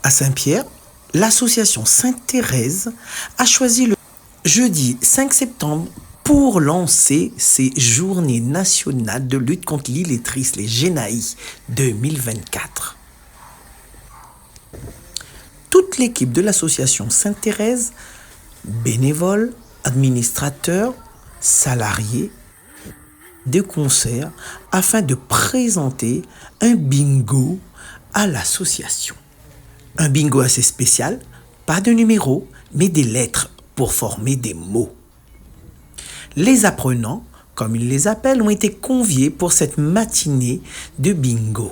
À Saint-Pierre, l'association Sainte-Thérèse a choisi le jeudi 5 septembre pour lancer ses journées nationales de lutte contre l'illettrisme, les GENAI 2024. Toute l'équipe de l'association Sainte-Thérèse, bénévoles, administrateurs, salariés, de concert afin de présenter un bingo à l'association. Un bingo assez spécial, pas de numéros, mais des lettres pour former des mots. Les apprenants, comme ils les appellent, ont été conviés pour cette matinée de bingo.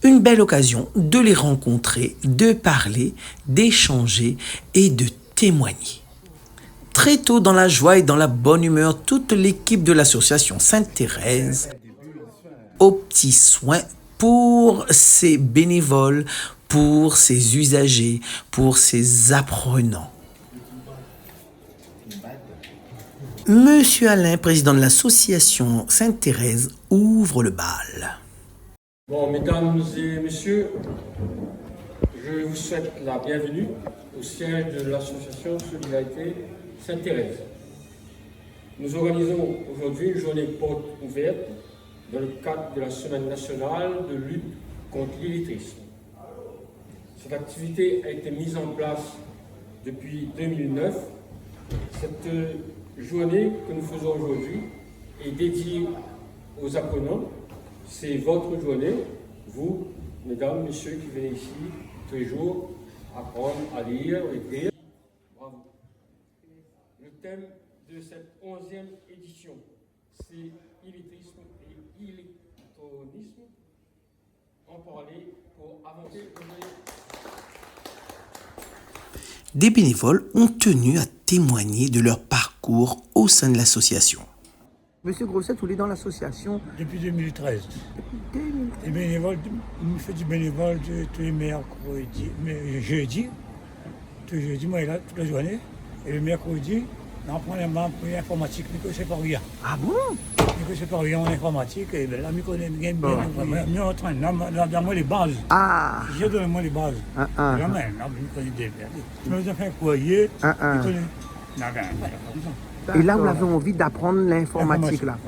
Une belle occasion de les rencontrer, de parler, d'échanger et de témoigner. Très tôt dans la joie et dans la bonne humeur, toute l'équipe de l'association Sainte-Thérèse aux petits soins pour ses bénévoles, pour ses usagers, pour ses apprenants. Monsieur Alain, président de l'association Sainte-Thérèse, ouvre le bal. Bon, mesdames et messieurs, je vous souhaite la bienvenue au siège de l'association Solidarité Sainte-Thérèse. Nous organisons aujourd'hui une journée porte ouverte dans le cadre de la Semaine nationale de lutte contre l'illettrisme. Cette activité a été mise en place depuis 2009. Cette journée que nous faisons aujourd'hui est dédiée aux apprenants. C'est votre journée, vous, mesdames, messieurs, qui venez ici tous les jours apprendre à lire, écrire. Bravo. Le thème de cette 11e édition, c'est illettrisme et électronisme. En parler pour avancer. Des bénévoles ont tenu à témoigner de leur parcours au sein de l'association. Monsieur Grosset, vous êtes dans l'association depuis 2013. Les bénévoles, on fait du bénévole tous les mercredis, jeudi. Tous les jeudis, moi, je suis là toute la journée. Et le mercredi, on apprend l'informatique, mais que c'est pas rien. Ah bon? Mais que c'est pas rien en informatique, et bien là, je connais bien, mais en train, là, moi, les bases. Ah! J'ai donné moi les bases. Là, je connais des verres. Je me fais un courrier, je connais. Et là, vous avez envie d'apprendre l'informatique, là.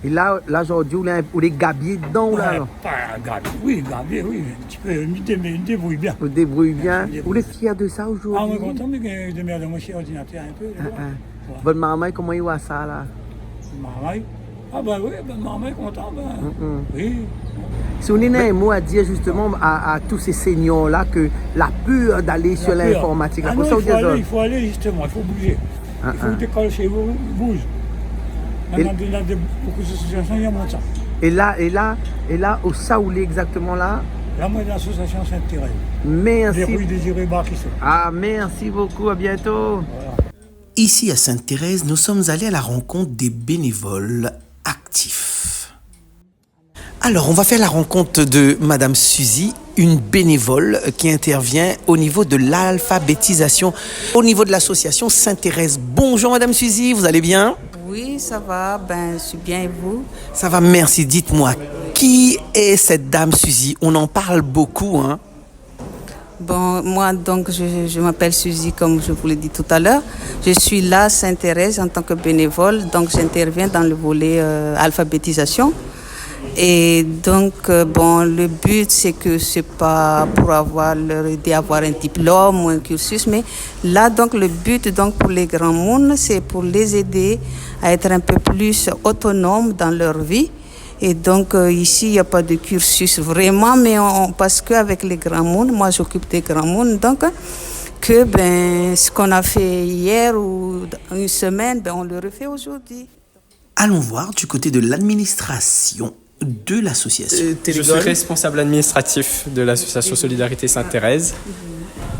Et là aujourd'hui, vous les gabiez dedans, ou là? Pas gabier, oui, un petit peu, me débrouille bien. Vous débrouillez bien. Vous êtes fiers de ça aujourd'hui? Ah, on est content, mais je démerde moi chez l'ordinateur un peu. Votre maman, comment il voit ça, là? Maman? Ah ben oui, maman est content, oui. Si on a un mot à dire justement à tous ces seniors-là, que la peur d'aller sur l'informatique, il faut aller justement, il faut bouger. Il faut que l'école chez vous bouge. Maintenant, il y a beaucoup d'associations, il y a moins de ça. Et là, au Saoulé exactement là? Là, moi, l'association Sainte-Thérèse. Merci. Les rues Désiré Barquisson. Ah, merci beaucoup, à bientôt. Voilà. Ici à Sainte-Thérèse, nous sommes allés à la rencontre des bénévoles actifs. Alors, on va faire la rencontre de Madame Suzy, une bénévole qui intervient au niveau de l'alphabétisation, au niveau de l'association Sainte-Thérèse. Bonjour Madame Suzy, vous allez bien? Oui, ça va, je suis bien et vous? Ça va, merci. Dites-moi, qui est cette dame Suzy? On en parle beaucoup, hein? Bon, moi, donc, je m'appelle Suzy, comme je vous l'ai dit tout à l'heure. Je suis là à Sainte-Thérèse en tant que bénévole, donc j'interviens dans le volet alphabétisation. Et donc, le but, c'est que c'est pas pour leur aider à avoir un diplôme ou un cursus, mais là, donc, le but, donc, pour les grands mondes, c'est pour les aider à être un peu plus autonomes dans leur vie. Et donc, ici, il n'y a pas de cursus vraiment, mais parce qu'avec les grands mondes, moi, j'occupe des grands mondes, donc, ce qu'on a fait hier ou une semaine, on le refait aujourd'hui. Allons voir du côté de l'administration de l'association. Je suis responsable administratif de l'association Solidarité Sainte-Thérèse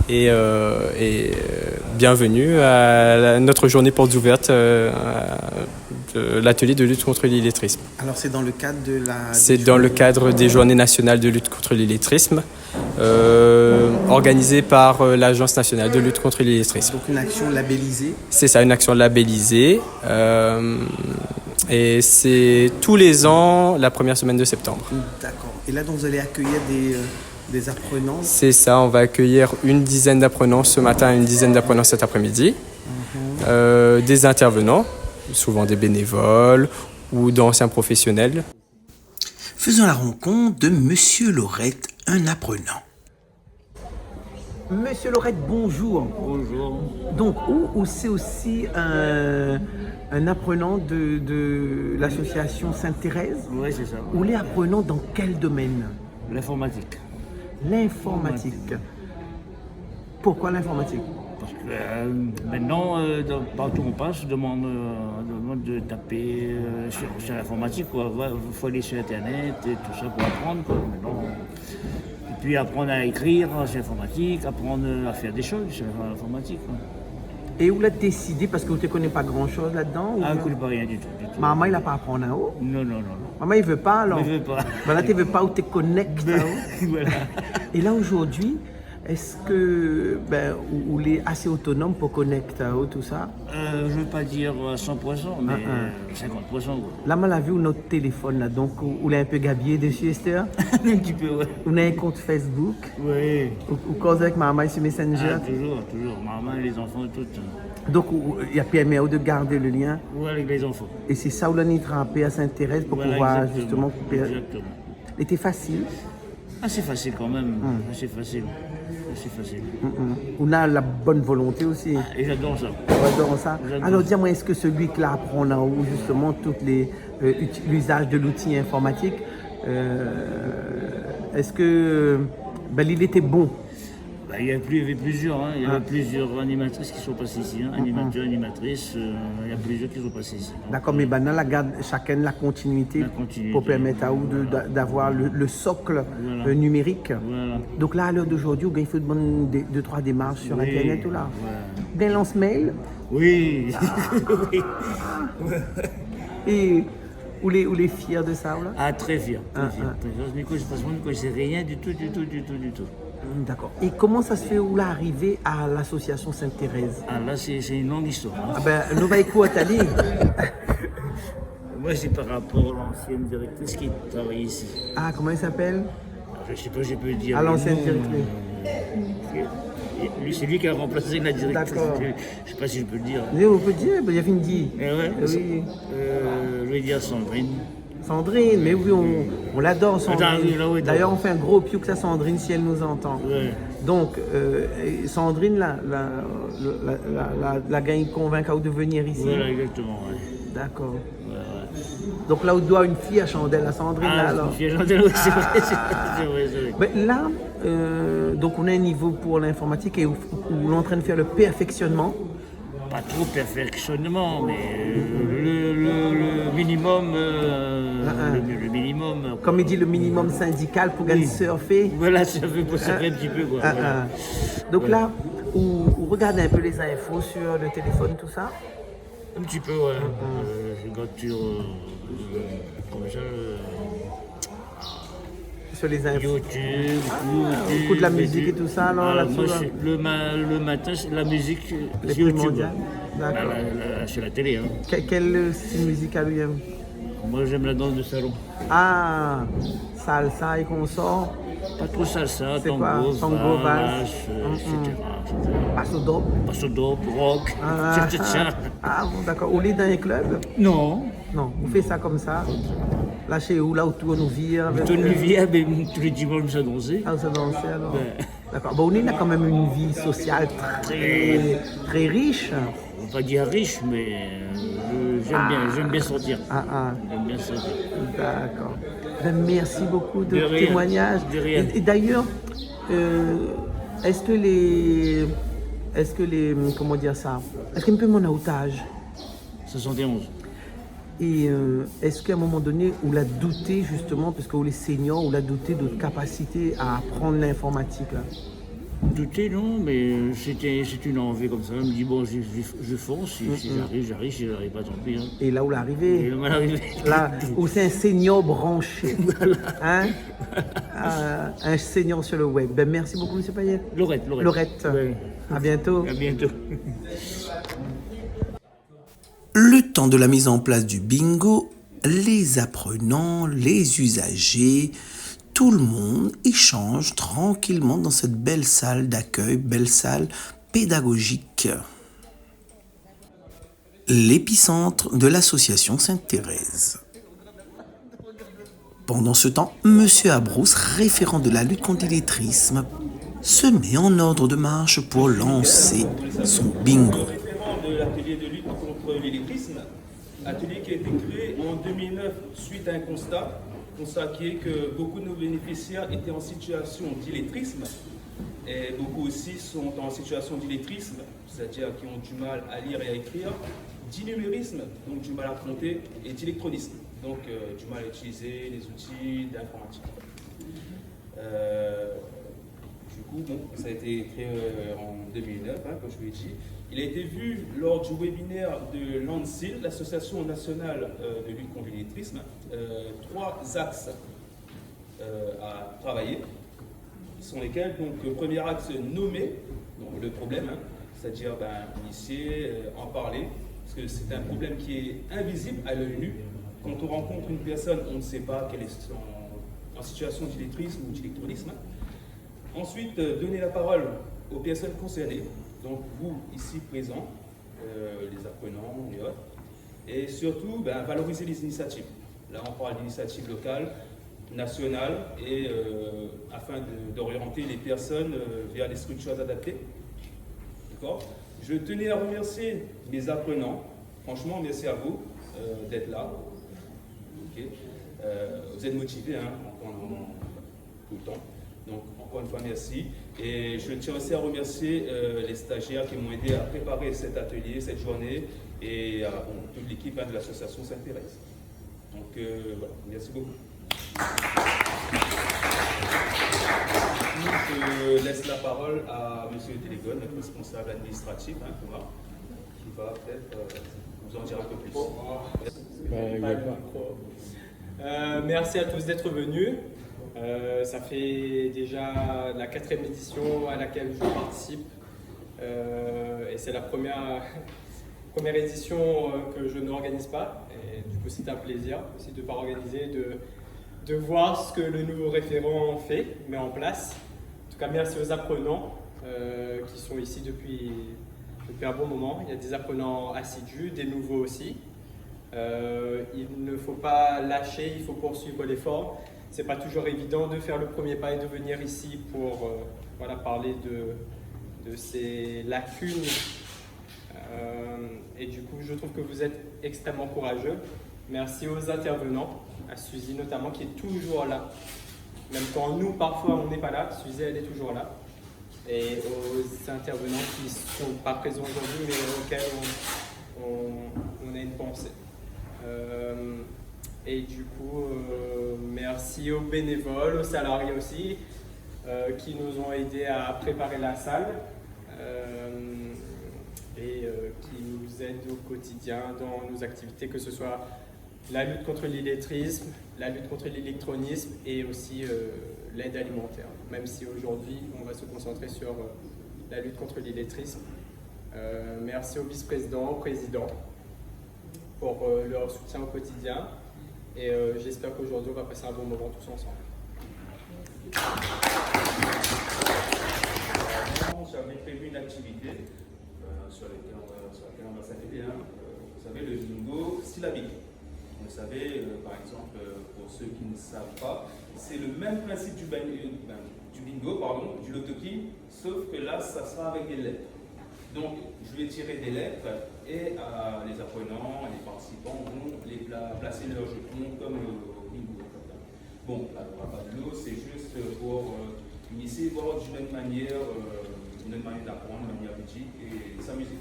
et bienvenue à notre journée portes ouvertes de l'atelier de lutte contre l'illettrisme. Alors c'est dans le cadre de C'est dans le cadre des journées nationales de lutte contre l'illettrisme organisées par l'Agence nationale de lutte contre l'illettrisme. Donc une action labellisée. C'est ça, une action labellisée. Et c'est tous les ans, la première semaine de septembre. D'accord. Et là, donc, vous allez accueillir des apprenants. C'est ça, on va accueillir une dizaine d'apprenants ce matin et une dizaine d'apprenants cet après-midi. Des intervenants, souvent des bénévoles ou d'anciens professionnels. Faisons la rencontre de Monsieur Laurette, un apprenant. Monsieur Laurette, bonjour. Bonjour. Donc, où c'est aussi un apprenant de l'association Sainte-Thérèse. Oui, c'est ça. Ou les apprenants dans quel domaine? L'informatique. L'informatique. Pourquoi l'informatique? Parce que maintenant, partout où on passe, on demande de taper sur l'informatique. Il faut aller sur Internet et tout ça pour apprendre. Quoi. Maintenant, et puis apprendre à écrire sur l'informatique, apprendre à faire des choses sur l'informatique. Quoi. Et où l'a décidé parce que vous ne connaissez pas grand-chose là-dedans? Ah, je ne connais pas rien du tout. Maman, il n'a pas à apprendre en haut? Non. Maman, il ne veut pas alors? Il ne veut pas. Voilà, tu ne veux pas où tu connectes en haut? Voilà. Et là, aujourd'hui, est-ce que ou les assez autonome pour connecter à haut, tout ça? Je ne veux pas dire 100%, mais 50%. Quoi. Là, on a vu notre téléphone, là, donc, où il est un peu gabier dessus, Esther. Un petit peu, ouais. On a un compte Facebook. Oui. Ou cause avec maman sur Messenger. Toujours. Maman et les enfants, toutes. Donc, il y a permis de garder le lien. Oui, avec les enfants. Et c'est ça où l'on est trempé à Sainte-Thérèse pour pouvoir exactement. justement couper. Exactement. C'était facile. Assez facile quand même. Assez facile. On a la bonne volonté aussi. Et j'adore ça. J'adore ça. J'adore Alors ça. dis-moi, est-ce que celui qui apprend en haut justement l'usage de l'outil informatique, est-ce que il était bon? Il y avait plusieurs. Il y avait plusieurs animatrices qui sont passées ici. Animateurs, animatrices. Il y a plusieurs qui sont passés ici. D'accord, mais maintenant, la garde chacun la continuité pour permettre à vous d'avoir le socle numérique. Voilà. Donc là, à l'heure d'aujourd'hui, il faut demander 2-3 démarches sur Internet ou là. Bien lance-mail. Oui. Oui. Et où les fiers de ça ou là? Ah, très fier. Très fier. Mais franchement, je ne connaissais rien du tout. D'accord. Et comment ça se fait où là arriver à l'association Sainte-Thérèse? Ah là, c'est une longue histoire. Nous va écouter Ali. Moi, c'est par rapport à l'ancienne directrice qui travaillait ici. Ah, comment elle s'appelle? Je ne sais pas, je peux dire. À l'ancienne le nom, directrice. C'est lui qui a remplacé la directrice. D'accord. Je ne sais pas si je peux le dire. On peut dire, il y a Findi. Eh ouais, Oui. je vais dire Sandrine. Sandrine, mais oui, on l'adore Sandrine. Attends, oui, là, oui, D'ailleurs, on fait un gros piou que ça Sandrine si elle nous entend. Ouais. Donc, Sandrine la gagne convaincre de venir ici. Voilà, exactement. Ouais. D'accord. Ouais. Donc là, on doit une fille à chandelle à Sandrine. là, alors. C'est vrai. Mais là, donc on a un niveau pour l'informatique et où on est en train de faire le perfectionnement. Pas trop perfectionnement, mais le minimum. Le minimum. Comme il dit, le minimum syndical pour gagner surfer. Voilà, ça fait pour surfer un petit peu. Quoi. Voilà. Donc là, on regarde un peu les infos sur le téléphone, tout ça. Un petit peu, ouais. Je regarde sur. Comme ça. Sur les infos. YouTube. On écoute la musique et tout ça, non, là-dessous, Moi, là. le matin, c'est la musique Les sur YouTube. primordiales. D'accord. Sur la télé. Hein. Quel style musical lui aime? Moi, j'aime la danse de salon. Ah, salsa et consort. Pas trop salsa, C'est quoi? Tango, valse, etc. Passo dope. Passo dope, rock, cha-cha-cha. Ah bon, d'accord. On est dans un club? Non. Non, on fait ça comme ça. Là, chez où? Là où tout nous vire. Tout le vient, mais tous les dimanches, nous sommes dansés. Ah, vous dansez alors? Ben. D'accord. Bon, on est là quand même une vie sociale très riche. On ne va pas dire riche, mais j'aime bien sortir. J'aime bien sortir. D'accord. Merci beaucoup de De rien. témoignage. De rien. Et d'ailleurs, est-ce que les, comment dire ça? Est-ce qu'il peut mon otage? 71. Et est-ce qu'à un moment donné, on l'a douté justement, parce que les seniors, on l'a douté de notre capacité à apprendre l'informatique là? Douter, non, mais c'est une envie comme ça. Je me dis, bon, je fonce, si j'arrive, si j'arrive pas, tant pis. Hein. Et là où l'arrivée? Et le mal arrivé. Là où c'est un senior branché. Voilà. Hein? Un senior sur le web. Ben, merci beaucoup, M. Payet. Laurette. Ouais. À bientôt. À bientôt. Le temps de la mise en place du bingo, les apprenants, les usagers, tout le monde échange tranquillement dans cette belle salle d'accueil, belle salle pédagogique. L'épicentre de l'association Sainte-Thérèse. Pendant ce temps, M. Abrousse, référent de la lutte contre l'illettrisme, se met en ordre de marche pour lancer son bingo. Référent de l'atelier de lutte contre l'illettrisme, atelier qui a été créé en 2009 suite à un constat qui est que beaucoup de nos bénéficiaires étaient en situation d'illettrisme et beaucoup aussi sont en situation d'illettrisme, c'est-à-dire qui ont du mal à lire et à écrire, d'innumérisme, donc du mal à compter, et d'électronisme, donc du mal à utiliser les outils d'informatique. Du coup, bon, ça a été créé en 2009, comme je vous l'ai dit. Il a été vu lors du webinaire de l'ANSIL, l'Association nationale de lutte contre l'illettrisme, 3 axes à travailler, sont lesquels, donc le premier axe nommé, donc le problème, c'est-à-dire initier, en parler, parce que c'est un problème qui est invisible à l'œil nu. Quand on rencontre une personne, on ne sait pas qu'elle est en situation d'illettrisme ou d'électronisme. Ensuite, donner la parole aux personnes concernées, donc vous ici présents, les apprenants et autres, et surtout valoriser les initiatives. Là, on parle d'initiatives locales, nationales, et afin d'orienter les personnes vers des structures adaptées. D'accord ? Je tenais à remercier mes apprenants. Franchement, merci à vous d'être là. Okay. Vous êtes motivés tout le temps. Donc, encore une fois, merci. Et je tiens aussi à remercier les stagiaires qui m'ont aidé à préparer cet atelier, cette journée, et toute l'équipe de l'association Sainte-Thérèse. Donc, voilà, merci beaucoup. Je laisse la parole à M. Télégone, notre responsable administratif, Thomas, qui va peut-être vous en dire un peu plus. Merci à tous d'être venus. Ça fait déjà la 4e édition à laquelle je participe et c'est la première édition que je n'organise pas. Et du coup, c'est un plaisir aussi de ne pas organiser, de voir ce que le nouveau référent met en place. En tout cas, merci aux apprenants qui sont ici depuis un bon moment. Il y a des apprenants assidus, des nouveaux aussi. Il ne faut pas lâcher, il faut poursuivre l'effort. C'est pas toujours évident de faire le premier pas et de venir ici pour parler de ces lacunes. Et du coup, je trouve que vous êtes extrêmement courageux. Merci aux intervenants, à Suzy notamment, qui est toujours là. Même quand nous, parfois, on n'est pas là, Suzy, elle est toujours là. Et aux intervenants qui ne sont pas présents aujourd'hui, mais auxquels on a une pensée. Et du coup, merci aux bénévoles, aux salariés aussi, qui nous ont aidés à préparer la salle et qui nous aident au quotidien dans nos activités, que ce soit la lutte contre l'illettrisme, la lutte contre l'électronisme et aussi l'aide alimentaire. Même si aujourd'hui, on va se concentrer sur la lutte contre l'illettrisme. Merci au vice-président, au président pour leur soutien au quotidien. Et j'espère qu'aujourd'hui, on va passer un bon moment tous ensemble. J'avais prévu une activité sur laquelle on va s'arrêter. Vous savez, le bingo syllabique. Vous savez, par exemple, pour ceux qui ne savent pas, c'est le même principe du bingo, du loto-king, sauf que là, ça sera avec des lettres. Donc, je vais tirer des lettres et les apprenants, les participants vont placer leurs jetons comme au bingo. Bon, là, on va pas de l'eau, c'est juste pour initier, voir d'une même manière d'apprendre, une manière ludique et s'amuser.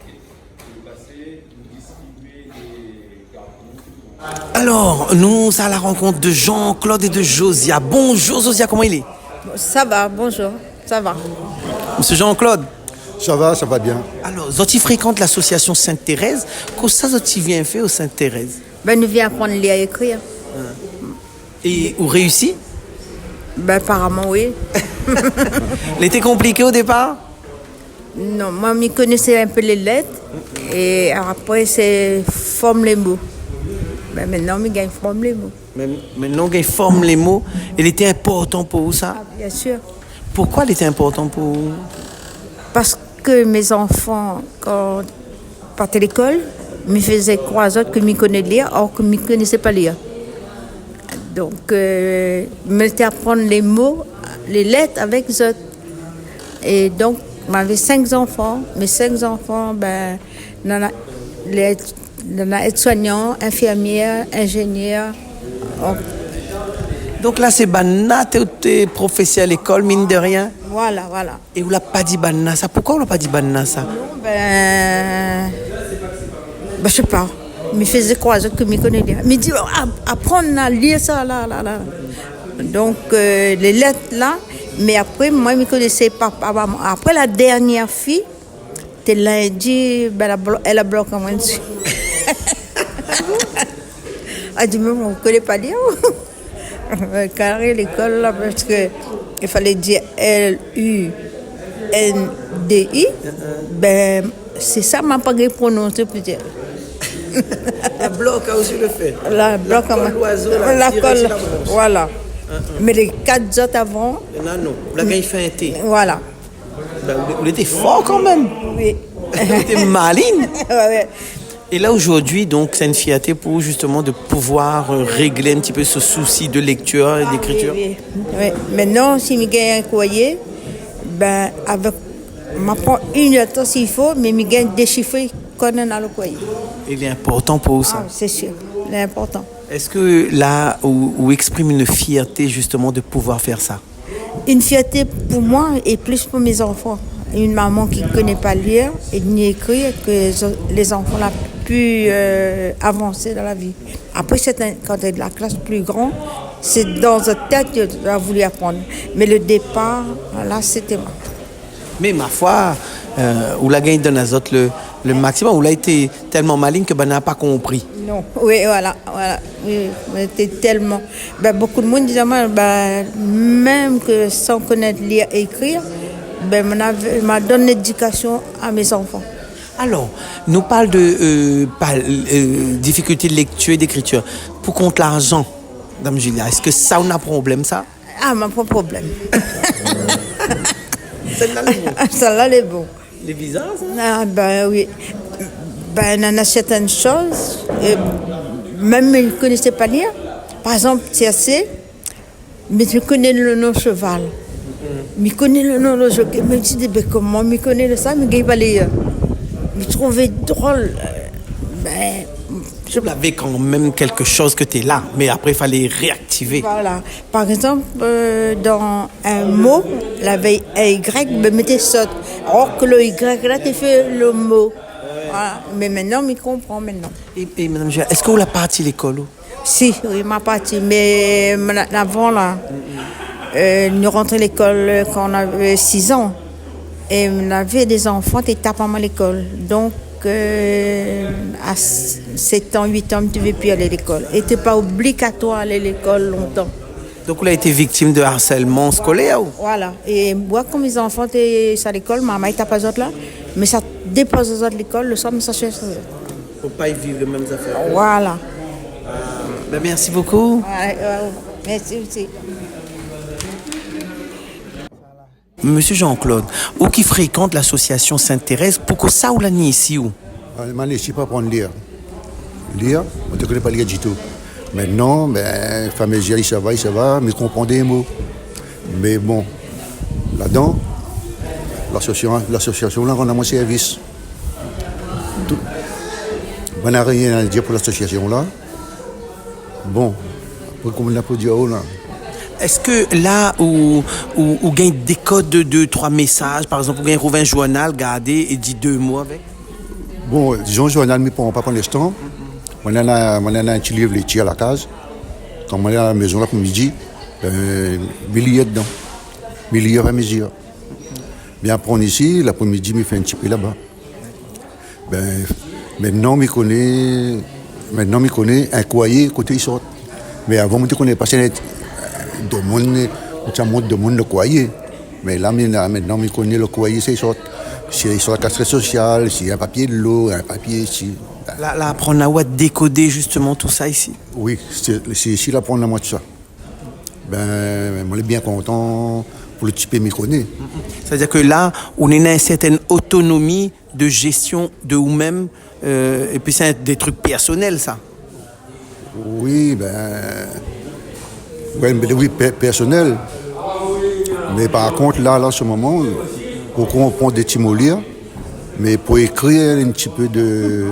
Je vais passer, nous distribuer des cartons. Alors, nous à la rencontre de Jean-Claude et de Josia. Bonjour Josia, comment il est? Ça va, bonjour, ça va. Monsieur Jean-Claude. Ça va bien. Alors, Zoti fréquente l'association Sainte-Thérèse. Qu'est-ce que Zoti vient faire au Sainte-Thérèse? Nous venons apprendre à lire et écrire. Et vous réussit? Apparemment, oui. L'été compliqué au départ? Non, moi, je connaissais un peu les lettres. Et après, c'est forme les mots. Ben, maintenant, je gagne forme les mots. Mais maintenant, il forme les mots. Il était important pour vous, ça? Ah, bien sûr. Pourquoi il était important pour vous? Parce que mes enfants, quand ils partaient à l'école, me faisaient croire aux autres que je connaissais lire, or que je ne connaissais pas lire. Donc, me mettaient à apprendre les mots, les lettres avec eux autres. Et donc, j'avais 5 enfants. Mes 5 enfants, ben, il y en a aides-soignants, infirmières, ingénieurs. Donc là, c'est Banna, t'es professeur à l'école, mine de rien. Voilà. Et vous l'a pas dit Banna, ça? Pourquoi on l'a pas dit Banna, ça? Je sais pas. Il me faisait croire que je connais lire. Il me dit, apprendre à lire ça, là. Donc, les lettres, là. Mais après, moi, je ne connaissais pas. Après, la dernière fille, c'était lundi, elle a bloqué moi dessus. Elle dit, mais on ne connaît pas lire. Carré l'école, là, parce qu'il fallait dire L-U-N-D-I. Ben, c'est ça, m'a pas prononcé pour dire. La bloc a aussi le fait. La bloc a l'oiseau, la colle. Voilà. Mais les 4 autres avant. Non. La gagne fait un thé. Voilà. Ben, vous étiez fort quand même. Oui. Vous étiez maline. Ouais. Et là, aujourd'hui, donc, c'est une fierté pour vous, justement, de pouvoir régler un petit peu ce souci de lecture et d'écriture. Oui. Maintenant, si je gagne un courrier, ben, avec, je m'apprends une heure de temps s'il faut, mais je gagne déchiffrer qu'on a dans le courrier. Il est important pour vous, ça? Ah, c'est sûr, il est important. Est-ce que là, vous exprime une fierté, justement, de pouvoir faire ça? Une fierté pour moi et plus pour mes enfants. Une maman qui ne connaît pas lire et ni écrire, que les enfants la plus avancée dans la vie. Après, quand tu es de la classe plus grande, c'est dans ta tête que tu as voulu apprendre. Mais le départ, là, c'était moi. Mais ma foi, vous la gagne d'un azote le maximum. Vous l'a été tellement maligne que n'a pas compris. Non, oui, voilà. Oui, c'était tellement. Beaucoup de monde disait, même que sans connaître lire et écrire, m'a donné l'éducation à mes enfants. Alors, nous parle de difficultés de lecture et d'écriture. Pour compte l'argent, Dame Julia, est-ce que ça, on a problème, ça? Ah, mais pas de problème. Celle-là, elle est bon. Celle-là, elle est bon. Les visas, ça? Ah, oui. Il y en a certaines choses, même je ne connaissais pas lire. Par exemple, TRC, mais je connais le nom cheval. Je connais le nom de jockey. Mais je dis, comment je connais ça, mais je ne sais pas lire. Je trouvais drôle. Vous avez quand même quelque chose que tu es là, mais après, il fallait réactiver. Voilà. Par exemple, dans un mot, la veille Y, je mettais saute. Or que le Y, là, tu fais le mot. Voilà. Mais maintenant, je comprends maintenant. Et Madame Julia, est-ce que vous l'avez parti à l'école? Si, oui, ma partie. Mais avant, là, nous rentrons à l'école quand on avait 6 ans. Et on avait des enfants qui étaient pas mal à l'école. Donc, à 7 ans, 8 ans, tu ne devais plus aller à l'école. Et tu n'es pas obligatoire d'aller à l'école longtemps. Donc, vous avez été victime de harcèlement scolaire? Voilà. Et moi, comme mes enfants étaient à l'école, maman n'était pas autres là, mais ça dépose aux autres à l'école, le soir, mais ça cherche. Il ne faut pas y vivre les mêmes affaires. Voilà. Merci beaucoup. Merci aussi. Monsieur Jean-Claude, ou qui fréquente l'association Sainte-Thérèse, pourquoi ça ou l'année ici ou? Je ne sais pas apprendre à lire. Lire, on ne connaît pas lire du tout. Maintenant, famille, ça va, mais comprendre des mots. Mais bon, là-dedans, l'association là rend à mon service. On n'a rien à dire pour l'association là. Bon, comme on l'a dit là. Est-ce que là où gagne des codes de 2-3 messages, par exemple, vous gagnez un journal, gardez et dit 2 mots avec? Bon, disons journal, mais pas pour l'instant. On a un petit livre, les tirs à la case. Quand on est à la maison l'après-midi, milliers dedans. Milliers à mesure. Bien prendre ici, l'après-midi, je fais un petit peu là-bas. Maintenant, je connais un courrier côté il sort. Mais avant, je connais pas de monde le courrier. Mais là, maintenant, je connais le courrier, c'est sort. Si sur la carte sociale, s'il y a un papier de l'eau, un papier ici. Là, apprendre à décoder justement tout ça ici. Oui, c'est ici l'apprendre la moitié de ça. Ben, moi, je suis bien content pour le type méconnu. C'est-à-dire que là, on est dans une certaine autonomie de gestion de vous-même, et puis c'est des trucs personnels, ça. Oui, oui, personnel. Mais par contre, là, en ce moment, pour qu'on prend des petits mots lire, mais pour écrire un petit peu de...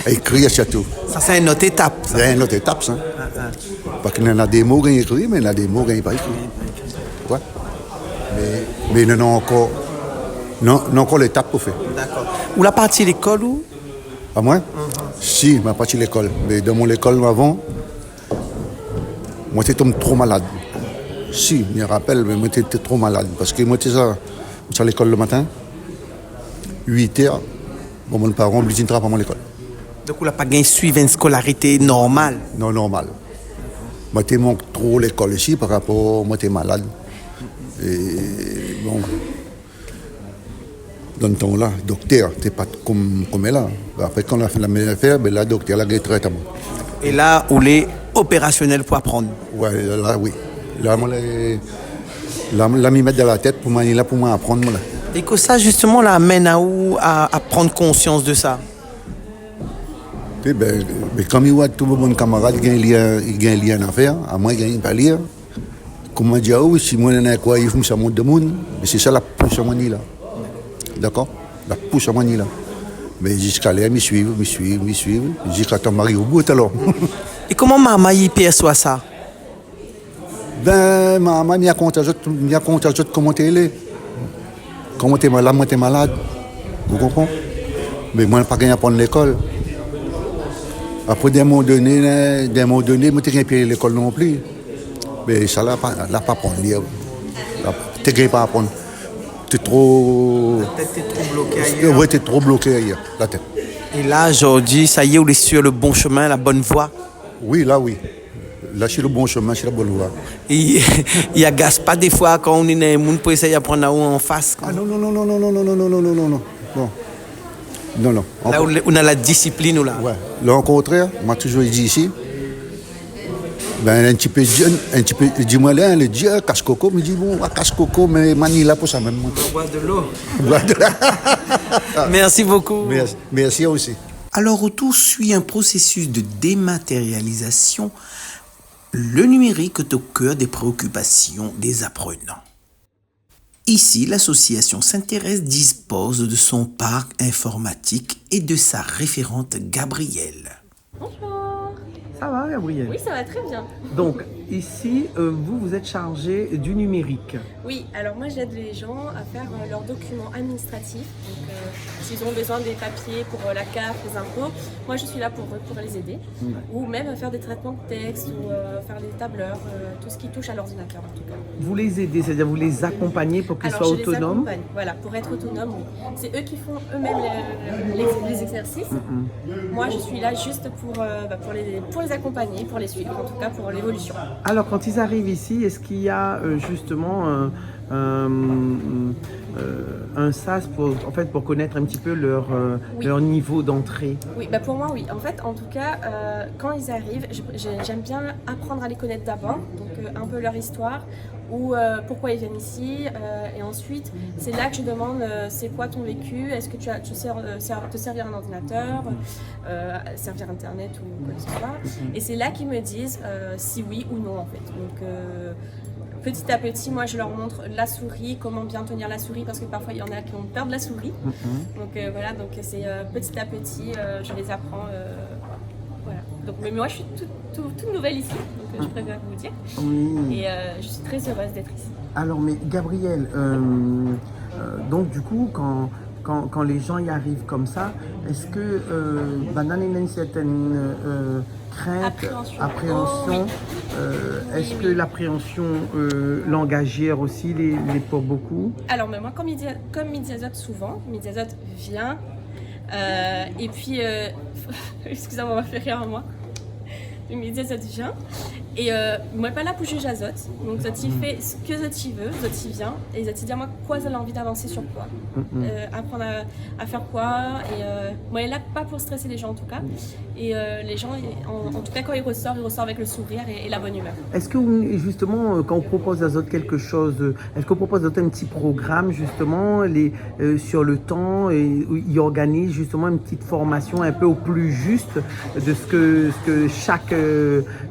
écrire surtout. Ça, c'est une autre étape. Ça. C'est une autre étape, ça. Parce qu'il y en a des mots qui sont écrits, mais il y en a des mots qui ne sont pas écrits. Ouais. Mais il y en a encore, encore l'étape pour faire. D'accord. Ou la partie de l'école ou? À moi? Si, ma partie de l'école. Mais dans mon école avant, moi, j'étais trop malade. Si, je me rappelle, mais moi, j'étais trop malade. Parce que moi, j'étais à l'école le matin, 8h, bon, mon parent me dit pas à l'école. Donc, on n'a pas suivi une scolarité normale? Non, normale. Moi, je manque trop l'école ici par rapport à moi, j'étais malade. Et bon, dans le temps-là, docteur, t'es pas comme elle là. Après, quand on a fait la meilleure affaire, la docteur l'a traité à moi. Et là, on est opérationnel pour apprendre? Ouais, là, oui. Là, moi, là, m'y mettre dans la tête pour là pour moi apprendre. Moi, là. Et que ça, justement, là, amène à où à prendre conscience de ça? Mais comme il voit tous mes camarades, il a un lien à faire, à moi, il pas lire. Comme je dis, si moi, je quoi, il faut que ça monte de monde, c'est ça la pousse à moi, là. D'accord? La pousse à moi, là. Mais jusqu'à là, ils suivent. Jusqu'à ton mari au bout, alors. Et comment maman y perçoit ça? Ben, maman m'y a compté comment tu es. Comment tu es malade, moi tu es malade. Vous comprenez? Mais moi, je n'ai pas gagné à prendre l'école. Après, d'un moment donné, moi, je n'ai pas gagné à l'école non plus. Mais ça, là, pas prendre. Tu n'as gagné pas à prendre. Tu es trop. La tête est trop bloquée ailleurs. Oui, tu es trop bloqué ailleurs, la tête. Et là, aujourd'hui, ça y est, on est sur le bon chemin, la bonne voie? Oui, là, oui. Là, je suis le bon chemin, je suis la bonne voie. Et il y a pas des fois quand on est dans le monde pour essayer d'apprendre à où en face? Ah non. Non. Là, on a la discipline, là. Ouais. Là, au contraire, moi, toujours dit ici, un petit peu jeune, dis-moi là, le Dieu, casse-coco, me dit, bon, casse-coco, mais mani là pour ça même. On boit de l'eau. Merci beaucoup. Merci aussi. Alors, autour suit un processus de dématérialisation. Le numérique est au cœur des préoccupations des apprenants. Ici, l'association Sainte-Thérèse dispose de son parc informatique et de sa référente Gabrielle. Bonjour. Ça va, Gabrielle? Oui, ça va très bien. Donc, ici, vous êtes chargé du numérique. Oui, alors moi j'aide les gens à faire leurs documents administratifs. Donc, s'ils ont besoin des papiers pour la CAF, les impôts, moi je suis là pour les aider. Ouais. Ou même à faire des traitements de texte ou faire des tableurs, tout ce qui touche à l'ordinateur en tout cas. Vous les aidez, c'est-à-dire vous les accompagnez pour qu'ils soient autonomes? Voilà, pour être autonomes, oui. C'est eux qui font eux-mêmes les exercices. Moi je suis là juste pour les accompagner, pour les suivre, en tout cas pour l'évolution. Alors quand ils arrivent ici, est-ce qu'il y a justement un SAS pour connaître un petit peu leur niveau d'entrée? Oui, pour moi oui. En fait, en tout cas, quand ils arrivent, j'aime bien apprendre à les connaître d'abord, donc un peu leur histoire, ou pourquoi ils viennent ici, et ensuite c'est là que je demande c'est quoi ton vécu, est-ce que tu sais te servir un ordinateur, servir internet ou quoi que ce soit, et c'est là qu'ils me disent si oui ou non en fait. Donc petit à petit, moi je leur montre la souris, comment bien tenir la souris, parce que parfois il y en a qui ont peur de la souris. Donc voilà, donc c'est petit à petit, je les apprends. Voilà. Donc, mais moi je suis toute nouvelle ici, donc je préfère vous dire. Et je suis très heureuse d'être ici. Alors, mais Gabrielle, donc du coup, quand les gens y arrivent comme ça, est-ce que dans une certaine crainte, appréhension, est-ce que l'appréhension langagière aussi les porte beaucoup? Alors, mais moi, comme Midiazote souvent, Midiazote vient, et puis, excusez-moi, on va faire rire à moi. Midiazote vient, Et moi pas là pour juger Azot, donc Zot il fait ce que Zot il veut, Zot il vient, et Zot il dit à moi quoi Zot a envie d'avancer sur quoi, apprendre à faire quoi, et moi il est là pas pour stresser les gens en tout cas, et les gens en tout cas quand il ressort avec le sourire et la bonne humeur. Est-ce que justement quand on propose à Zot quelque chose, est-ce qu'on propose à Zot un petit programme justement sur le temps et où il organise justement une petite formation un peu au plus juste de ce que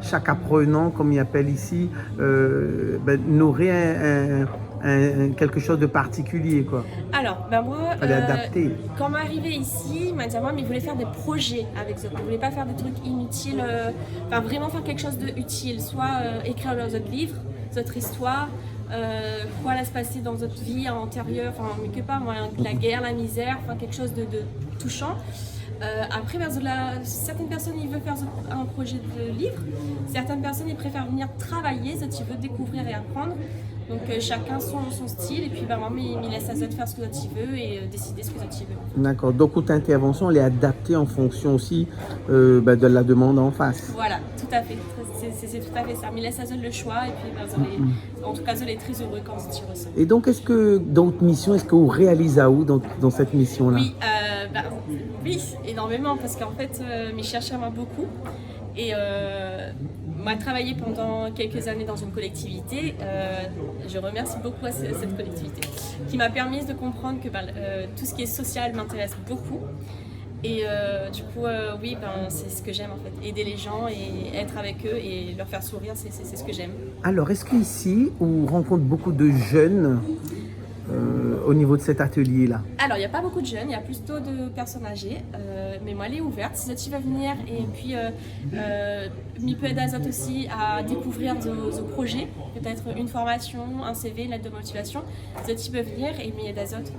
chaque apprenant, comme il appelle ici, n'aurait quelque chose de particulier, quoi. Alors, moi, quand m'est arrivé ici, il m'a dit à moi, mais il voulait faire des projets avec Zot. Il voulait pas faire des trucs inutiles, vraiment faire quelque chose d'utile, soit écrire leurs autres livres, notre histoire, quoi allait se passer dans notre vie antérieure, quelque part, la guerre, la misère, quelque chose de touchant. Après, certaines personnes ils veulent faire un projet de livre, certaines personnes ils préfèrent venir travailler, ils veulent découvrir et apprendre. Donc chacun son style, et puis moi il laisse à Zot faire ce que Zot veut et décider ce que Zot veut. D'accord, donc toute intervention elle est adaptée en fonction aussi de la demande en face. Voilà, tout à fait, c'est tout à fait ça. Mais il laisse à Zot le choix, et puis en tout cas Zot est très heureux quand Zot y ressort. Et donc est-ce que dans votre mission, est-ce que vous réalisez dans cette mission-là? Oui, énormément, parce qu'en fait, m'y cherchait moi beaucoup. Et moi, travaillé pendant quelques années dans une collectivité, je remercie beaucoup à cette collectivité, qui m'a permis de comprendre que tout ce qui est social m'intéresse beaucoup. Et du coup, c'est ce que j'aime en fait, aider les gens et être avec eux et leur faire sourire, c'est ce que j'aime. Alors, est-ce qu'ici, on rencontre beaucoup de jeunes au niveau de cet atelier-là? Alors, il n'y a pas beaucoup de jeunes, il y a plutôt de personnes âgées, mais moi, elle est ouverte. Si Zot va venir, et puis il peut aider Zot aussi à découvrir ce projet, peut-être une formation, un CV, une lettre de motivation. Zot peut venir et m'y aider Zot.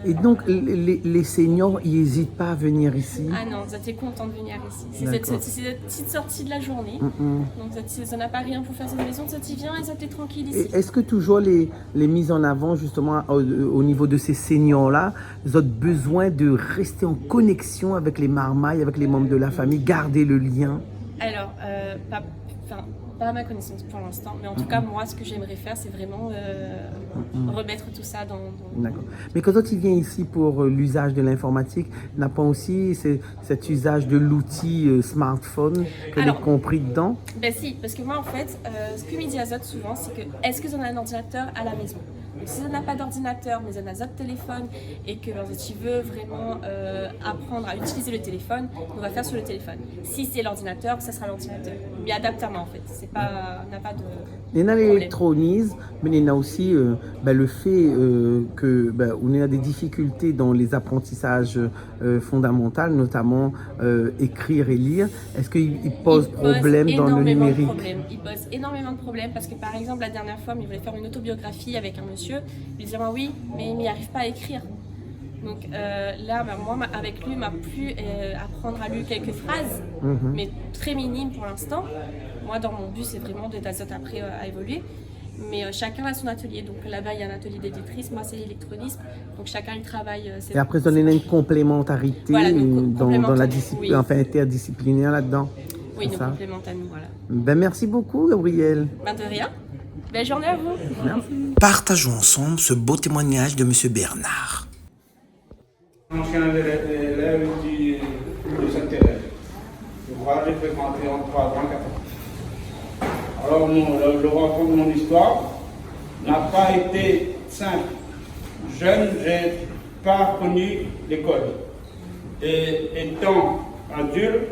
Et donc, les seniors, ils n'hésitent pas à venir ici? Ah non, Zot est content de venir ici. C'est cette petite sortie de la journée. Donc, Zot n'a pas rien pour faire cette maison, Zot y vient et Zot est tranquille ici. Est-ce que toujours les mises en avant, justement, au niveau de ces seniors-là, Zot besoin de rester en connexion avec les marmailles, avec les membres de la famille, garder le lien? Alors, pas à ma connaissance pour l'instant, mais en tout cas, moi, ce que j'aimerais faire, c'est vraiment remettre tout ça dans... D'accord. Mais quand il vient ici pour l'usage de l'informatique, n'a pas aussi cet usage de l'outil smartphone que est compris dedans? Ben si, parce que moi, en fait, ce que me dit à Zot souvent, c'est que est-ce que vous avez un ordinateur à la maison? Donc, si on n'a pas d'ordinateur, mais on a Zot téléphone et que Zot veut vraiment apprendre à utiliser le téléphone, on va faire sur le téléphone. Si c'est l'ordinateur, ça sera l'ordinateur. Mais adaptamment en fait, on n'a pas de... Il y a l'électronisme, mais il y a aussi le fait qu'on a des difficultés dans les apprentissages fondamentaux, notamment écrire et lire. Est-ce qu'il pose problème dans le numérique? Il pose énormément de problèmes parce que par exemple la dernière fois, il voulait faire une autobiographie avec un monsieur. Il disait oui, mais il n'y arrive pas à écrire. Donc là, moi, avec lui, il m'a pu apprendre à lire quelques phrases, mais très minimes pour l'instant. Moi, dans mon but, c'est vraiment d'aider Zot après à évoluer. Mais chacun a son atelier. Donc là-bas, il y a un atelier d'éditrice. Moi, c'est l'électronisme. Donc chacun, il travaille. Et après, on a une complémentarité dans la discipline, interdisciplinaire là-dedans. Oui, nous complémentons, voilà. Merci beaucoup, Gabriel. De rien. Belle journée à vous. Merci. Partageons ensemble ce beau témoignage de M. Bernard. Ancien élève de Sainte-Thérèse. Je crois que j'ai fréquenté en 3 ans, 4 ans. Alors, le renfort de mon histoire n'a pas été simple. Jeune, je n'ai pas connu l'école. Et étant adulte,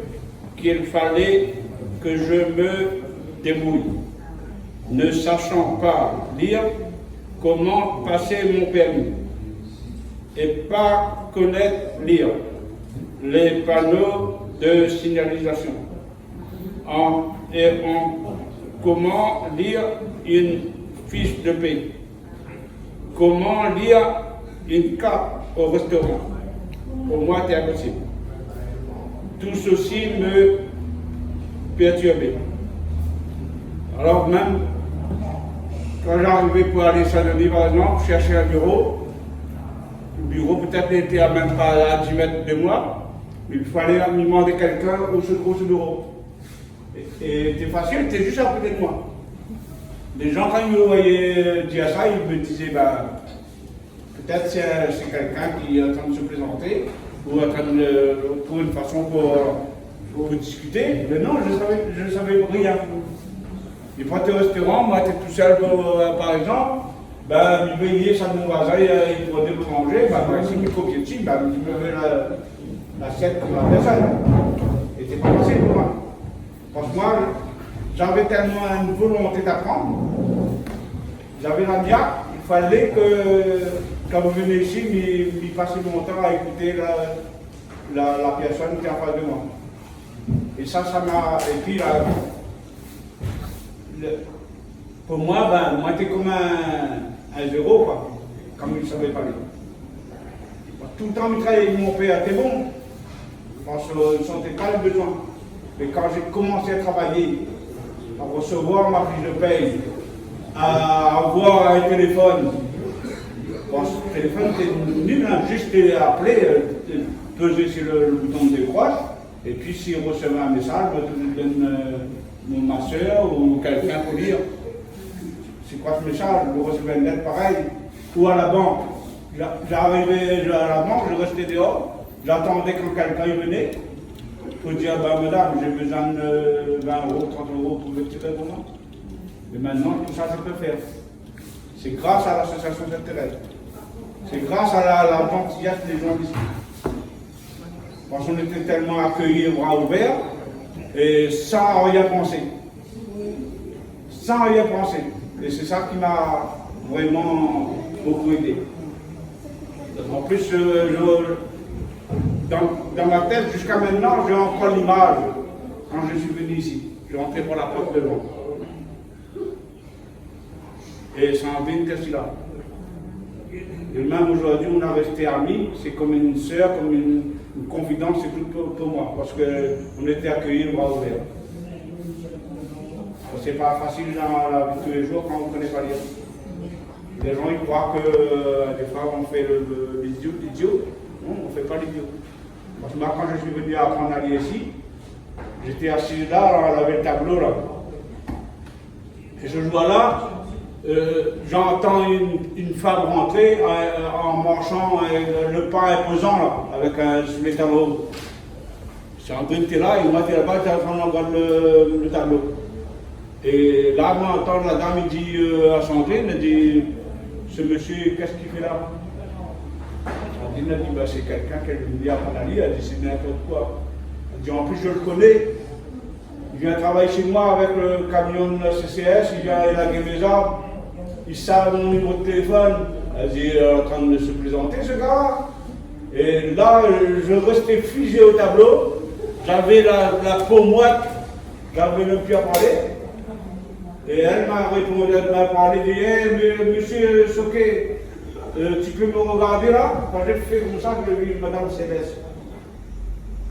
qu'il fallait que je me débrouille. Ne sachant pas lire, comment passer mon permis et pas connaître lire les panneaux de signalisation comment lire une fiche de paie, comment lire une carte au restaurant. Pour moi, c'est impossible. Tout ceci me perturbait. Alors même, quand j'arrivais pour aller à Saint-Denis, par exemple, chercher un bureau, le bureau peut-être n'était même pas à 10 mètres de moi, mais il fallait me demander quelqu'un au ce bureau. Et c'était facile, c'était juste à côté de moi. Les gens, quand ils me voyaient dire ça, ils me disaient, bah, peut-être c'est quelqu'un qui est en train de se présenter, ou en train de trouver une façon pour discuter. Mais non, je ne savais rien. Et quand tu es au restaurant, moi, tu es tout seul, par exemple, ben, il veillait ça de mon voisin, il prenait pour manger, ben, moi, si je copiais dessus, ben, je me mets l'assiette pour la personne. Et c'était pas facile pour moi. Parce que moi, j'avais tellement une volonté d'apprendre, j'avais la niaque, il fallait que, quand vous venez ici, m'y passer longtemps à écouter la personne qui est en face de moi. Et ça m'a. Et puis, pour moi, ben, moi, j'étais comme un zéro, quoi, comme il ne savait pas lire. Tout le temps, il travaillait avec mon père, c'était bon, parce qu'il ne sentait pas le besoin. Mais quand j'ai commencé à travailler, à recevoir ma fiche de paye, à avoir un téléphone, bon, ce téléphone c'était nul, hein, juste appeler, peser sur le bouton de décroche, et puis s'il recevait un message, je donne ma soeur ou quelqu'un pour dire c'est quoi ce message, je recevais une lettre pareil, ou à la banque. J'arrivais à la banque, je restais dehors, j'attendais quand quelqu'un venait pour dire bah, madame, j'ai besoin de 20 €, 30 € pour le tirer pour moi. Et maintenant, tout ça, je peux faire. C'est grâce à l'association Sainte-Thérèse. C'est grâce à la gentillesse des gens ici. Parce qu'on était tellement accueillis, bras ouverts, et sans rien penser. Sans rien penser. Et c'est ça qui m'a vraiment beaucoup aidé. En plus, dans ma tête, jusqu'à maintenant, j'ai encore l'image quand je suis venu ici. Je suis rentré par la porte devant. Et ça en vient de là. Et même aujourd'hui, on a resté amis. C'est comme une sœur, comme une confidence, c'est tout pour moi. Parce qu'on était accueillis bras ouverts. C'est pas facile dans la vie de tous les jours quand on ne connaît pas lire. Les gens ils croient que des fois on fait l'idiot. Non, on ne fait pas l'idiot. Parce que moi, quand je suis venu apprendre à lire ici, j'étais assis là, on avait le tableau là. Et ce jour-là, j'entends une femme rentrer en marchant le pas imposant là, avec sous les tableaux. C'est en train de là, et moi j'étais là-bas, j'étais en train de regarder le tableau. Et là, moi, j'entends la dame, il dit à Sandrine, elle dit, ce monsieur, qu'est-ce qu'il fait là? Sandrine a dit, bah, c'est quelqu'un qui me dit apprendre à lire, elle dit, c'est n'importe quoi. Elle dit, en plus, je le connais. Il vient travailler chez moi avec le camion de la CCS, il vient élaguer mes arbres, il savent mon numéro de téléphone. Elle dit, en train de se présenter, ce gars. Et là, je restais figé au tableau, j'avais la peau moite, j'avais même plus à parler. Et elle m'a répondu, elle m'a parlé, elle dit, hey, monsieur Soquet, tu peux me regarder là? Quand j'ai fait comme ça, je vu Madame Céleste.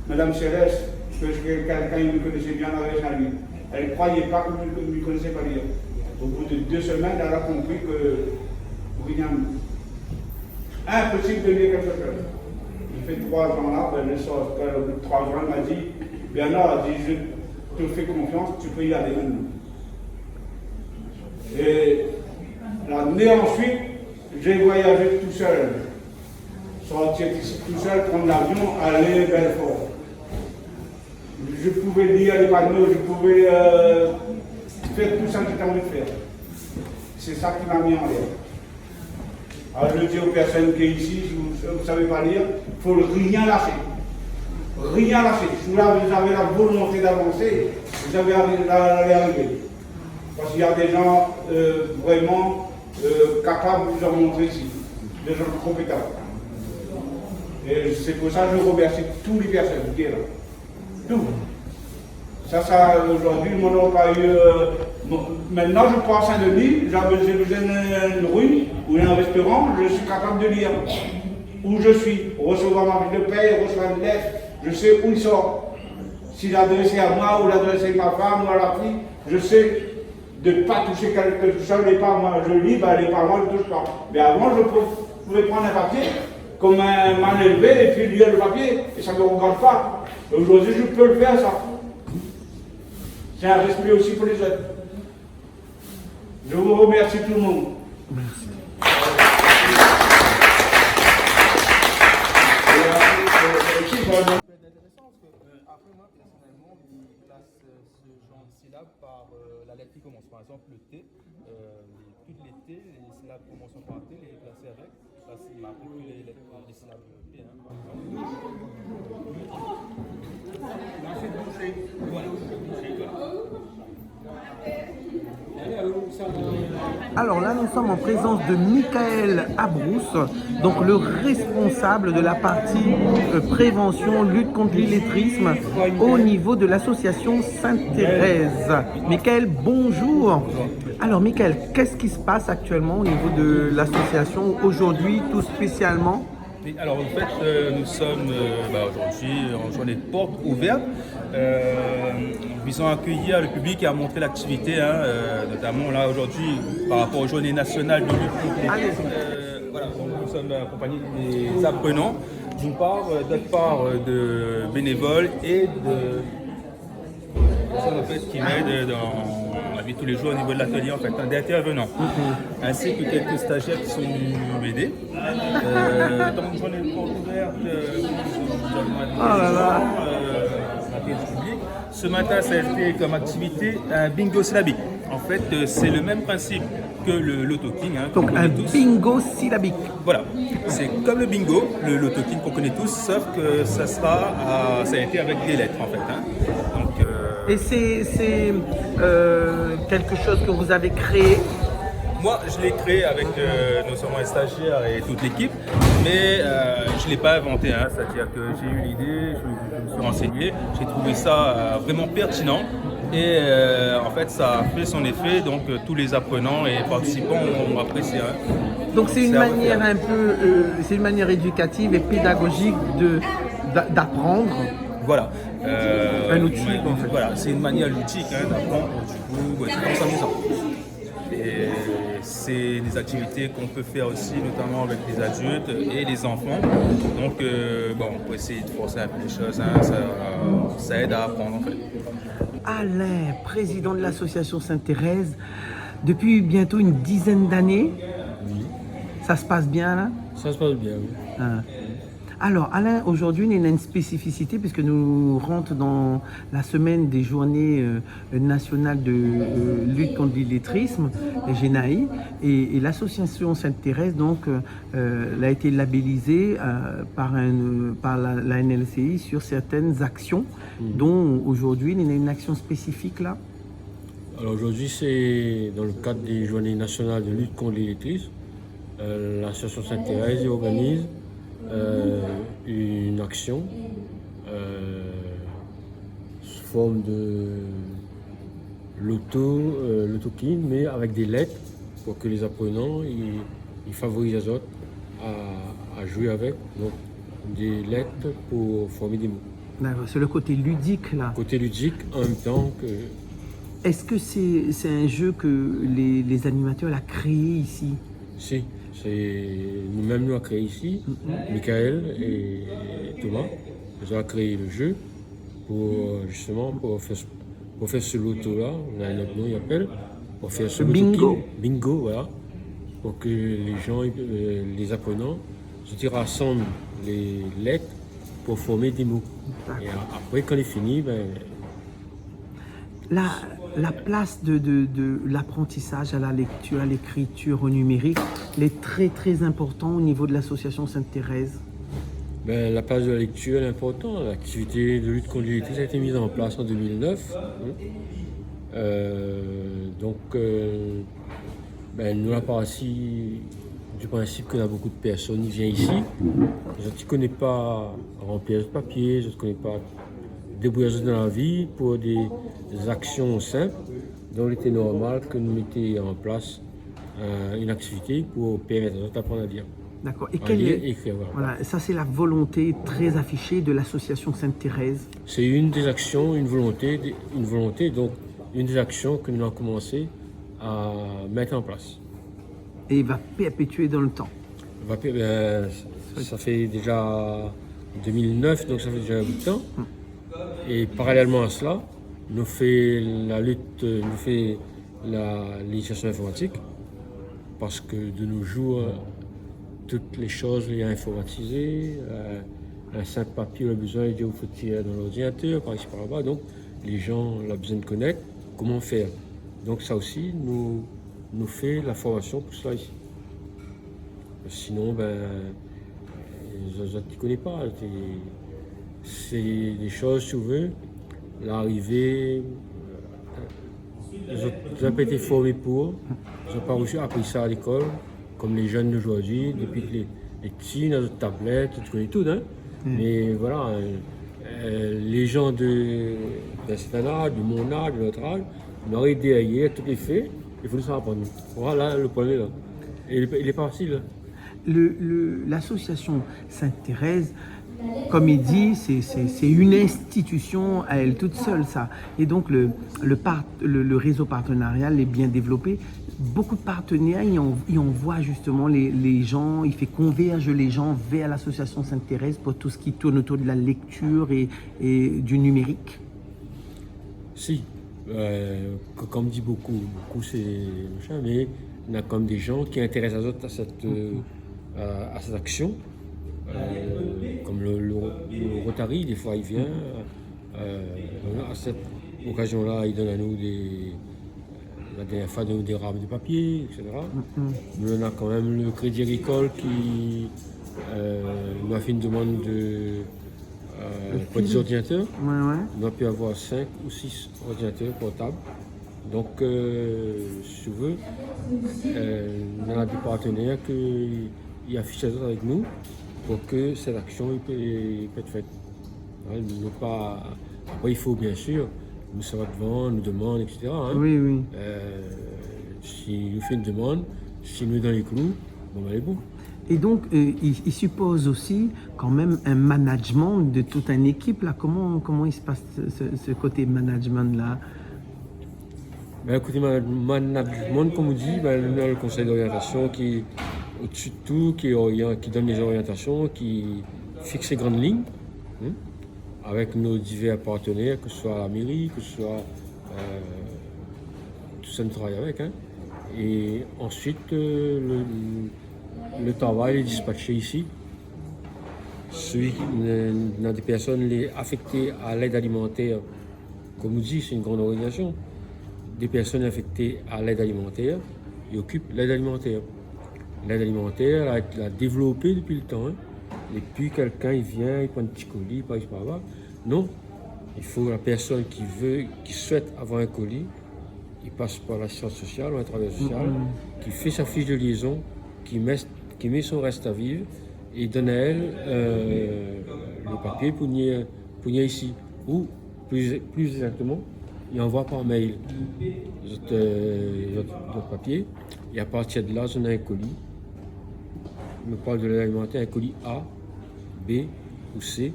Madame Céleste, parce que quelqu'un me connaissait bien avec sa vie. Elle ne croyait pas que je ne me connaissais pas lire. Au bout de 2 semaines, elle a compris que rien. Impossible de lire quelque chose. Il fait 3 ans là, ben, le 3 ans, elle m'a dit, Bernard a dit, je te fais confiance, tu peux y aller maintenant. Et l'année ensuite, j'ai voyagé tout seul. Sortir ici tout seul, prendre l'avion, aller à Belfort. Je pouvais lire les panneaux, je pouvais faire tout ça que j'étais envie de faire. C'est ça qui m'a mis en l'air. Alors je dis aux personnes qui sont ici, si vous ne savez pas lire, il faut rien lâcher. Rien lâcher. Si vous avez la volonté d'avancer, vous allez arriver. Parce qu'il y a des gens vraiment capables de vous en montrer ici, des gens compétents. Et c'est pour ça que je remercie toutes les personnes qui sont là. Tout. Ça aujourd'hui, mon nom n'a pas eu. Maintenant, je prends Saint-Denis, j'ai besoin d'une rue ou d'un restaurant, je suis capable de lire. Où je suis, recevoir ma fiche de paie, recevoir une lettre, je sais où il sort. S'il est adressé à moi ou l'adressé à ma femme ou à la fille, je sais de ne pas toucher quelque chose, les pas moi, je lis, ben, les pas moi, je ne touche pas. Mais avant, je pouvais prendre un papier, comme un mal élevé, et puis lire le papier, et ça ne me regarde pas. Aujourd'hui, je peux le faire, ça. C'est un respect aussi pour les autres. Je vous remercie tout le monde. Merci. Après, moi, personnellement, je place ce genre de syllabes par la lettre qui commence. Par exemple, le T, toutes les T, les syllabes commençant par T, les classer avec. Ça, c'est ma appris que les syllabes P. Alors là, nous sommes en présence de Michael Abrousse, donc le responsable de la partie prévention, lutte contre l'illettrisme au niveau de l'association Sainte-Thérèse. Michael, bonjour. Alors Michael, qu'est-ce qui se passe actuellement au niveau de l'association aujourd'hui, tout spécialement? Alors en fait, nous sommes aujourd'hui en journée de porte ouverte, visant à accueillir le public et à montrer l'activité, notamment là aujourd'hui par rapport aux journées nationales de lutte contre l'illettrisme. Voilà, donc nous sommes accompagnés des apprenants, d'une part, d'autre part de bénévoles et de personnes en fait, qui m'aident dans la vie de tous les jours au niveau de l'atelier, en fait, d'intervenants, ainsi que quelques stagiaires qui sont venus m'aider. Dans une journée de porte ouverte, nous avons public. Ce matin, ça a été comme activité un bingo syllabique. En fait, c'est le même principe que le Loto King. Donc un bingo syllabique. Voilà, c'est comme le bingo, le Loto King qu'on connaît tous, sauf que ça a été avec des lettres en fait. Donc, et c'est quelque chose que vous avez créé? Moi, je l'ai créé avec non seulement les stagiaires et toute l'équipe, mais je ne l'ai pas inventé. C'est-à-dire que j'ai eu l'idée, je me suis renseigné, j'ai trouvé ça vraiment pertinent et en fait, ça a fait son effet. Donc, tous les apprenants et participants ont apprécié. Donc, c'est une manière un peu, c'est une manière éducative et pédagogique d'apprendre. Voilà. Un outil, en fait. Voilà, c'est une manière ludique d'apprendre, du coup, tout en s'amusant. Et c'est des activités qu'on peut faire aussi, notamment avec les adultes et les enfants. Donc, on peut essayer de forcer un peu les choses, ça aide à apprendre en fait. Alain, président de l'association Sainte-Thérèse, depuis bientôt une dizaine d'années. Oui. Ça se passe bien là? Ça se passe bien, oui. Alors Alain, aujourd'hui il y a une spécificité puisque nous rentrons dans la semaine des journées nationales de lutte contre l'illettrisme, les GNAI, et l'association Sainte-Thérèse donc elle a été labellisée par la NLCI sur certaines actions, dont aujourd'hui il y a une action spécifique là. Alors aujourd'hui c'est dans le cadre des journées nationales de lutte contre l'illettrisme, l'association Sainte-Thérèse organise une action sous forme de l'auto-kin, mais avec des lettres pour que les apprenants ils favorisent les autres à jouer avec. Donc des lettres pour former des mots. D'accord, c'est le côté ludique là. Côté ludique en même temps que. Est-ce que c'est un jeu que les animateurs l'ont créé ici? Si. C'est nous-mêmes nous avons créé ici, Michael et Thomas. Nous avons créé le jeu pour justement pour faire ce loto-là. On a un autre nom, il appelle. Pour faire ce bingo. Bingo, voilà. Pour que les gens, les apprenants, se rassemblent les lettres pour former des mots. Et après, quand il est fini, La place de l'apprentissage à la lecture, à l'écriture, au numérique, elle est très très important au niveau de l'association Sainte-Thérèse. La place de la lecture est importante. L'activité de lutte contre l'illettrisme a été mise en place en 2009. Nous avons parti du principe que beaucoup de personnes qui viennent ici. Je ne connais pas remplir de papier, je ne connais pas débrouiller dans la vie pour des actions simples. Donc il était normal que nous mettions en place une activité pour permettre aux autres d'apprendre à lire. D'accord. Et écrire, voilà, ça c'est la volonté très affichée de l'association Sainte-Thérèse. C'est une des actions, une volonté, donc une des actions que nous avons commencé à mettre en place. Et il va perpétuer dans le temps. Ça fait déjà 2009, donc ça fait déjà un bout de temps. Et parallèlement à cela, nous fait la lutte, nous fait l'initiation informatique, parce que de nos jours, toutes les choses sont informatisées. Un simple papier, on a besoin de dire, il faut tirer dans l'ordinateur, par ici, par là-bas. Donc, les gens ont besoin de connaître comment faire. Donc, ça aussi, nous fait la formation pour cela ici. Sinon, je ne connais pas. C'est des choses, si vous voulez, l'arrivée, je n'ai pas été formé pour, je n'ai pas appris ça à l'école, comme les jeunes d'aujourd'hui, depuis que les petits, dans notre tablette, tu connais tout, hein. Mais voilà, les gens d'un certain âge, de mon âge, de notre âge, on aurait aidé à tous les faits, il faut nous apprendre. Voilà le problème là. Et il est pas facile. Hein. L'association Sainte-Thérèse, comme il dit, c'est une institution à elle toute seule, ça. Et donc, le réseau partenarial est bien développé. Beaucoup de partenaires, ils envoient justement les gens, il fait converger les gens vers l'association Sainte-Thérèse pour tout ce qui tourne autour de la lecture et du numérique. Si, comme dit beaucoup c'est machin, mais il y a comme des gens qui intéressent les autres à cette action. Comme le Rotary, des fois il vient, à cette occasion-là, il donne à nous la dernière fois des rames de papier, etc. Mais on a quand même le Crédit Agricole qui nous a fait une demande pour des ordinateurs. On a pu avoir 5 ou 6 ordinateurs portables. Donc, si vous voulez, on a des partenaires qui affichent ça avec nous pour que cette action peut être faite. Après, il faut bien sûr nous savoir devant, nous demande, etc. Hein. Oui. S'il nous fait une demande, s'il nous est dans les clous, on est bon. Et donc, il suppose aussi quand même un management de toute une équipe. Là. Comment il se passe ce côté management-là? Écoutez, management, comme on dit, on a le conseil d'orientation qui au-dessus de tout, qui donne les orientations, qui fixe les grandes lignes, avec nos divers partenaires, que ce soit la mairie, que ce soit tout ça, nous travaille avec. Hein. Et ensuite, le travail est dispatché ici. On a des personnes affectées à l'aide alimentaire, comme on dit, c'est une grande organisation. Des personnes affectées à l'aide alimentaire, ils occupent l'aide alimentaire. L'aide alimentaire, elle a développé depuis le temps. Hein. Et puis quelqu'un, il vient, il prend un petit colis, par exemple, par là. Non, il faut la personne qui souhaite avoir un colis, il passe par l'assistance sociale ou un travailleur social, qui fait sa fiche de liaison, qui met son reste à vivre et donne à elle le papier pour venir ici. Ou, plus exactement, il envoie par mail votre papier et à partir de là, on a un colis. On me parle de l'alimentaire, un colis A, B ou C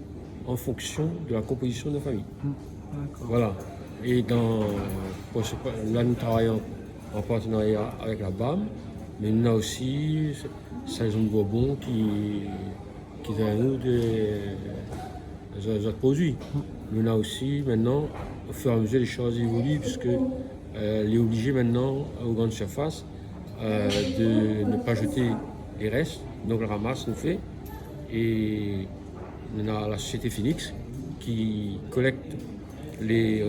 en fonction de la composition de la famille. Voilà. Et là, nous travaillons en partenariat avec la BAM, mais nous avons aussi Saison de Bourbon qui donne à nous des autres produits. Nous avons aussi maintenant, au fur et à mesure, les choses évoluent, puisque est obligé maintenant, aux grandes surfaces, de ne pas jeter les restes. Donc le ramasse nous fait. Et on a la société Phoenix qui collecte les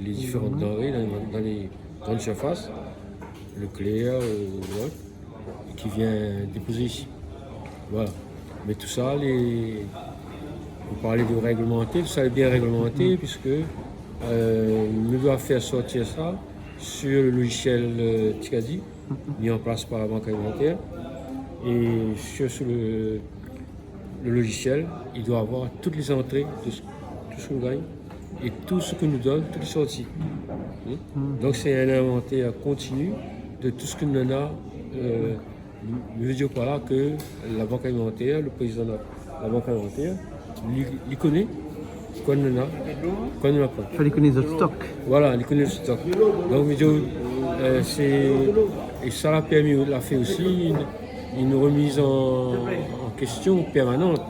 différentes denrées dans les grandes surfaces, Leclerc ou autre, qui vient déposer ici. Voilà. Mais tout ça, vous parlez de réglementer, tout ça est bien réglementé puisque nous devons faire sortir ça sur le logiciel Ticadi, mis en place par la Banque alimentaire. Et sur le logiciel, il doit avoir toutes les entrées de tout ce qu'on gagne et tout ce que nous donne, toutes les sorties. Donc c'est un inventaire continu de tout ce que nous a. Je veux dire par là que la Banque alimentaire, le président de la Banque alimentaire, il connaît quoi nous a, quoi nous a pas. Il faut connaître notre stock. Voilà, il connaît le stock. Donc et ça l'a permis, l'a fait aussi une remise en question permanente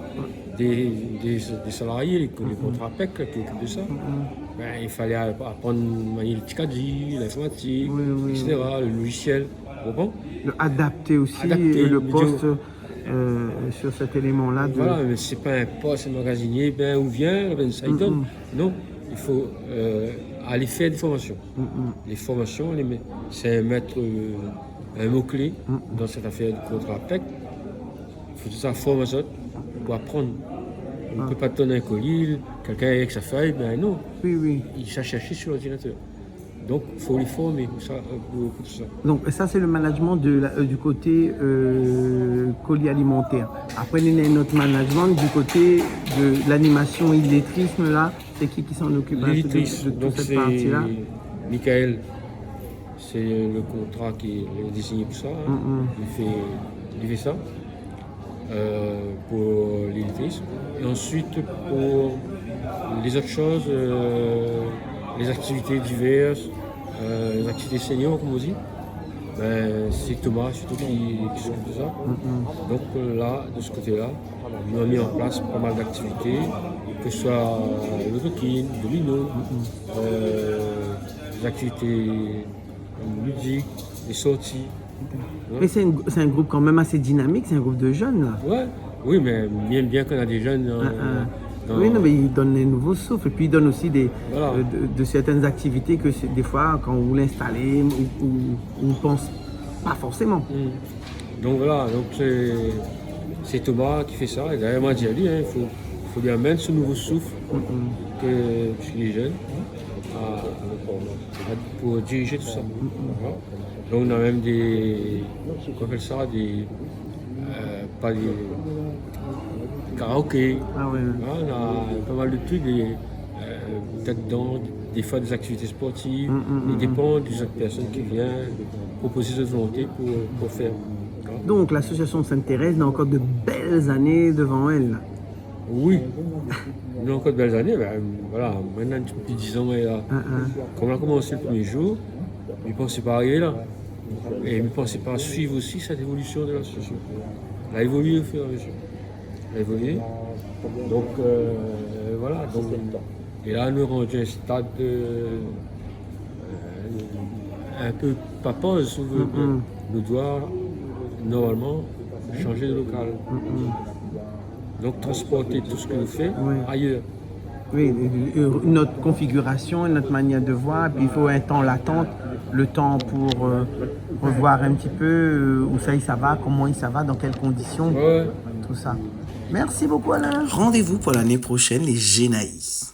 des salariés, les contrats PEC qui occupent de ça. il fallait apprendre à manier le Ticadi, l'informatique, etc., le logiciel. Vous comprenez? Adapter aussi le poste sur cet élément-là. Voilà, mais c'est pas un poste magasinier, où vient, ça y donne. Non, il faut aller faire des formations. Les formations, c'est mettre un mot-clé dans cette affaire de contrat PEC. Il faut tout ça former ça pour apprendre. On ne peut pas te donner un colis, quelqu'un avec sa feuille, non. Il s'est cherché sur l'ordinateur. Donc, il faut les former pour tout ça. Donc, ça, c'est le management du côté colis alimentaire. Après, il y a notre management du côté de l'animation et de l'illettrisme, là. C'est qui s'en occupe de toute cette partie-là? Michael, c'est le contrat qui est désigné pour ça. Il fait ça pour l'illettrisme. Et ensuite, pour les autres choses, les activités diverses, les activités seniors, comme on dit, c'est Thomas surtout qui s'occupe de ça. Donc là, de ce côté-là, on a mis en place pas mal d'activités, que ce soit le routine, de l'ino, des activités ludiques, des sorties. Mais c'est un groupe quand même assez dynamique, c'est un groupe de jeunes là. Oui, mais bien qu'on a des jeunes. Oui, non, mais ils donnent des nouveaux souffles. Et puis ils donnent aussi de certaines activités que des fois, quand vous l'installez, on ne pense pas forcément. Donc voilà, c'est Thomas qui fait ça. Et d'ailleurs, moi, j'ai dit, il faut lui amener ce nouveau souffle chez les jeunes pour diriger tout ça. Voilà. Donc on a même qu'on appelle ça, pas des karaoké. Voilà, on a pas mal de trucs, peut-être des fois des activités sportives, il dépend de chaque personne qui vient proposer sa volonté pour faire. Voilà. Donc l'association Sainte-Thérèse a encore de belles années devant elle. Oui, on a encore de belles années. Voilà, maintenant depuis 10 ans, quand on a commencé le premier jour, je ne pensais pas arriver là. Et je ne pensais pas suivre aussi cette évolution de l'association. Elle a évolué au fur et à mesure. Elle a évolué. Donc voilà. Et là, nous est rendu à un stade un peu pas pause, nous doit normalement changer de local. Donc transporter tout ce que nous faisons ailleurs. Oui, notre configuration, notre manière de voir, puis il faut un temps l'attente, le temps pour revoir un petit peu où ça va, comment ça va, dans quelles conditions, tout ça. Merci beaucoup Alain. Rendez-vous pour l'année prochaine, les Génaïs.